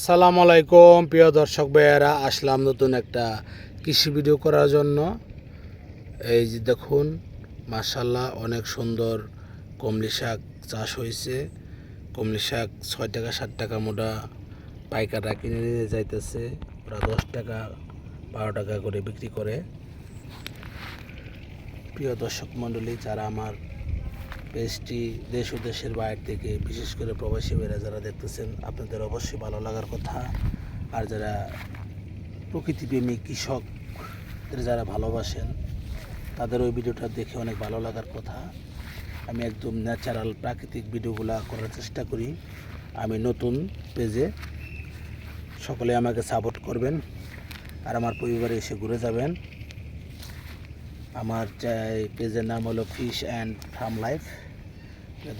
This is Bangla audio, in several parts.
আসসালামু আলাইকুম প্রিয় দর্শক ভাইয়েরা, আসলাম নতুন একটা কৃষি ভিডিও করার জন্য। এই যে দেখুন, মাশাআল্লাহ অনেক সুন্দর কমলি শাক চাষ হয়েছে। কমলি শাক 6 টাকা 7 টাকা মোটা পাইকাররা কিনে নিয়ে যাইতেছে, ওরা 10 টাকা 12 টাকা করে বিক্রি করে। প্রিয় দর্শক মণ্ডলী, যারা আমার পেজটি দেশ ও দেশের বাইরে থেকে, বিশেষ করে প্রবাসী ভাইরা যারা দেখতেছেন, আপনাদের অবশ্যই ভালো লাগার কথা। আর যারা প্রকৃতিপ্রেমী কৃষকদের যারা ভালোবাসেন, তাদের ওই ভিডিওটা দেখে অনেক ভালো লাগার কথা। আমি একদম ন্যাচারাল প্রাকৃতিক ভিডিওগুলো করার চেষ্টা করি। আমি নতুন পেজে, সকলে আমাকে সাপোর্ট করবেন আর আমার পরিবারে এসে ঘুরে যাবেন। আমার পেজের নাম হলো ফিশ অ্যান্ড ফার্ম লাইফ।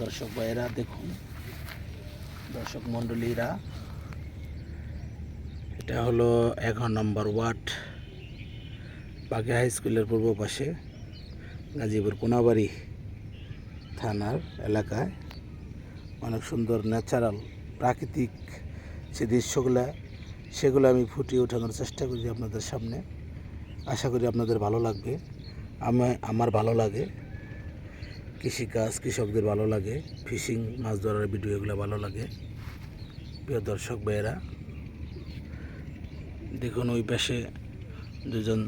দর্শক ভাইয়েরা দেখুন, দর্শক মণ্ডলীরা, এটা হলো 11 নম্বর ওয়ার্ড, বাগে হাই স্কুলের পূর্ব পাশে, গাজীপুর কোনাবাড়ি থানার এলাকায়। অনেক সুন্দর ন্যাচারাল প্রাকৃতিক যে সেগুলো আমি ফুটিয়ে ওঠানোর চেষ্টা করি আপনাদের সামনে। আশা করি আপনাদের ভালো লাগবে। আমার ভালো লাগে কৃষিকাজ, কৃষকদের ভালো লাগে, ফিশিং মাছ ধরার ভিডিও, এগুলো ভালো লাগে। প্রিয় দর্শক ভাইয়েরা দেখুন, ওই পাশে দুজন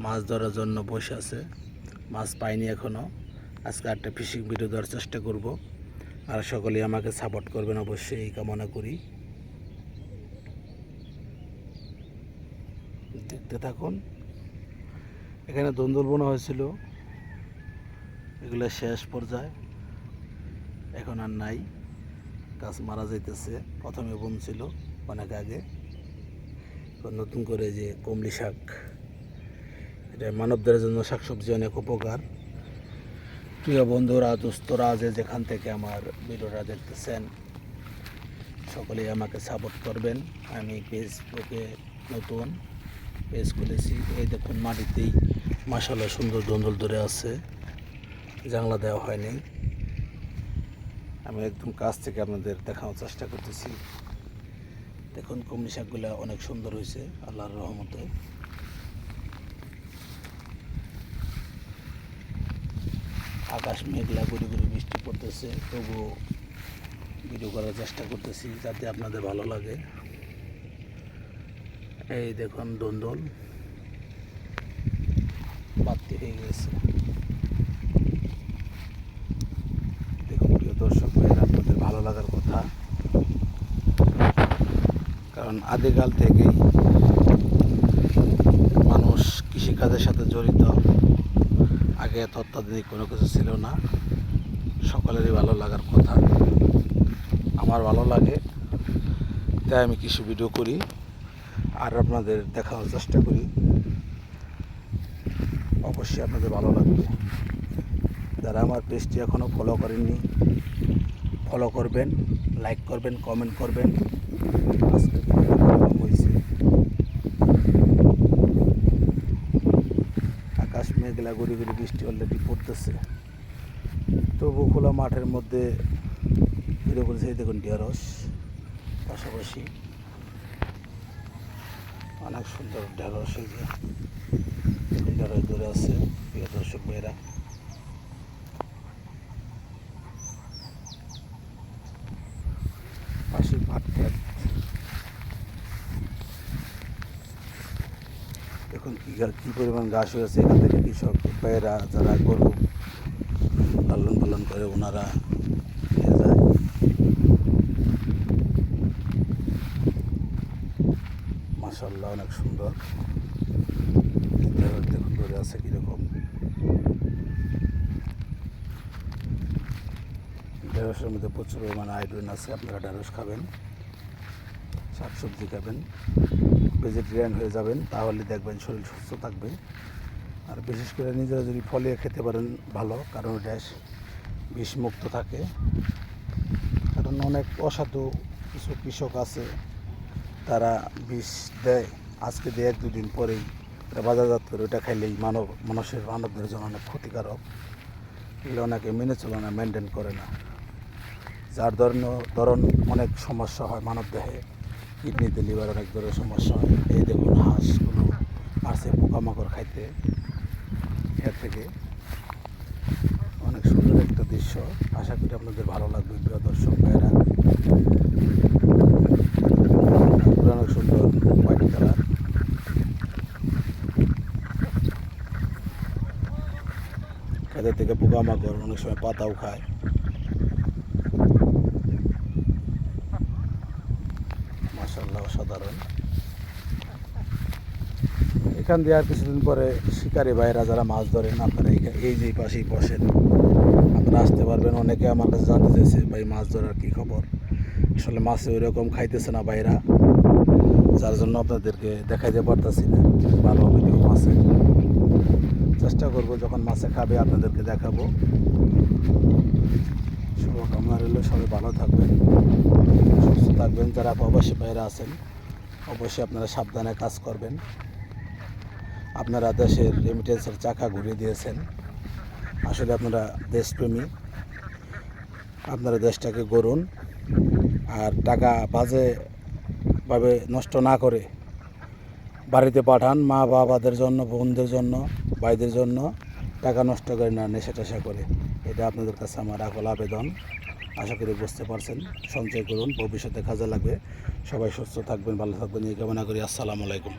মাছ ধরার জন্য বসে আছে, মাছ পাইনি এখনও। আজকে একটা ফিশিং ভিডিও দেওয়ার চেষ্টা করব, আর সকলেই আমাকে সাপোর্ট করবেন অবশ্যই, এই কামনা করি। দেখতে থাকুন। এখানে দন্দল বোনা হয়েছিল, এগুলো শেষ পর্যায়ে, এখন আর নাই, গাছ মারা যাইতেছে। প্রথমে বুনছিল অনেক আগে, নতুন করে যে কমলি শাক, এটা মানবদের জন্য শাকসবজি অনেক উপকার। প্রিয় বন্ধুরা, দোস্তরা, যেখান থেকে আমার ভিডিওটা দেখতেছেন, সকলেই আমাকে সাপোর্ট করবেন। আমি ফেসবুকে নতুন পেজ খুলেছি। এই দেখুন, মাটিতেই মাশাআল্লাহ সুন্দর দন্দল ধরে আছে, জাংলা দেওয়া হয়নি। আমি একদম কাছ থেকে আপনাদের দেখানোর চেষ্টা করতেছি। দেখুন, কমলি শাকগুলো অনেক সুন্দর হয়েছে আল্লাহর রহমতে। আকাশ মেঘলা, গুড়ি গুড়ি বৃষ্টি পড়তেছে, তবুও ভিডিও করার চেষ্টা করতেছি যাতে আপনাদের ভালো লাগে। এই দেখুন, দন্দল বাড়তি হয়ে গেছে। দেখুন প্রিয় দর্শক ভাইয়েরা, আপনাদের ভালো লাগার কথা, কারণ আদিকাল থেকেই মানুষ কৃষিকাজের সাথে জড়িত। আগে এত অত্যাধুনিক কোনো কিছু ছিল না। সকলেরই ভালো লাগার কথা, আমার ভালো লাগে, তাই আমি কৃষি ভিডিও করি আর আপনাদের দেখানোর চেষ্টা করি। অবশ্যই আপনাদের ভালো লাগবে। যারা আমার পেজটি এখনও ফলো করেননি, ফলো করবেন, লাইক করবেন, কমেন্ট করবেন। আজকে হয়েছে, আকাশ মেঘলা, গুড়ি গুড়ি বৃষ্টি অলরেডি পড়তেছে, তবু খোলা মাঠের মধ্যে ভিডিও করেছে। এই দেখুন ঢেঁড়স, পাশাপাশি অনেক সুন্দর ঢেঁড়স, এই যে ঢেঁড়স ধরে আছে। প্রিয় দর্শক ভাইয়েরা, পাশে ভাত খেত, দেখুন কী পরিমাণ ঘাস হয়েছে। এখান থেকে কৃষক ভাইয়েরা যারা গরু লালন পালন করে, ওনারা নিয়ে যায়। মাশাআল্লাহ অনেক সুন্দর। দেখুন ধরে আছে কীরকম। ঢেঁড়সের মধ্যে প্রচুর পরিমাণে আয়োডিন আছে। আপনারা ঢেঁড়স খাবেন, শাকসবজি খাবেন, ভেজিটেরিয়ান হয়ে যাবেন, তাহলে দেখবেন শরীর সুস্থ থাকবে। আর বিশেষ করে নিজেরা যদি ফলিয়ে খেতে পারেন ভালো, কারণ ওটা বিষমুক্ত থাকে। কারণ অনেক অসাধু কিছু কৃষক আছে, তারা বিষ দেয়, আজকে দিয়ে 1-2 দিন পরেই এটা বাজারজাত করে, ওটা খাইলেই মানবদের জন্য অনেক ক্ষতিকারক। এগুলো অনেকে মেনে চলে না, মেনটেন করে না, যার ধরন অনেক সমস্যা হয় মানব দেহে। কিডনিতে লিভার অনেক ধরনের সমস্যা হয়। এই দেখুন হাঁসগুলো আসছে পোকামাকড় খাইতে এর থেকে। অনেক সুন্দর একটা দৃশ্য, আশা করি আপনাদের ভালো লাগবে প্রিয় দর্শক ভাইয়েরা। অনেক সুন্দর হোয়াইট কালার। এদের থেকে পোকামাকড় অনেক সময় পাতাও খায়। মাশাআল্লাহ অসাধারণ। এখান দিয়ে আর কিছুদিন পরে শিকারী ভাইরা যারা মাছ ধরেন আপনারা এই যে পাশেই বসেন, আপনারা আসতে পারবেন। অনেকে আমার কাছে জানতে চেয়েছে ভাই মাছ ধরার কী খবর। আসলে মাছে ওই রকম খাইতেছে না ভাইরা, যার জন্য আপনাদেরকে দেখাইতে পারতেছি না। ভালো ভিডিও মাছে চেষ্টা করব, যখন মাছে খাবে আপনাদেরকে দেখাবো। শুভকামনা রইল, সবাই ভালো থাকবেন, সুস্থ থাকবেন। যারা প্রবাসী ভাইরা আছেন অবশ্যই আপনারা সাবধানে কাজ করবেন। আপনারা দেশের রেমিটেন্সের চাকা ঘুরিয়ে দিয়েছেন। আসলে আপনারা দেশপ্রেমী, আপনারা দেশটাকে গড়ুন। আর টাকা বাজেভাবে নষ্ট না করে বাড়িতে পাঠান। মা বাবাদের জন্য, বোনদের জন্য, ভাইদের জন্য টাকা নষ্ট করে না নেশা টেশা করে। এটা আপনাদের কাছে আমার আকল আবেদন। আশা করি বুঝতে পারছেন। সঞ্চয় করুন, ভবিষ্যতে কাজে লাগবে। সবাই সুস্থ থাকবেন, ভালো থাকবেন এই কামনা করি। আসসালামু আলাইকুম।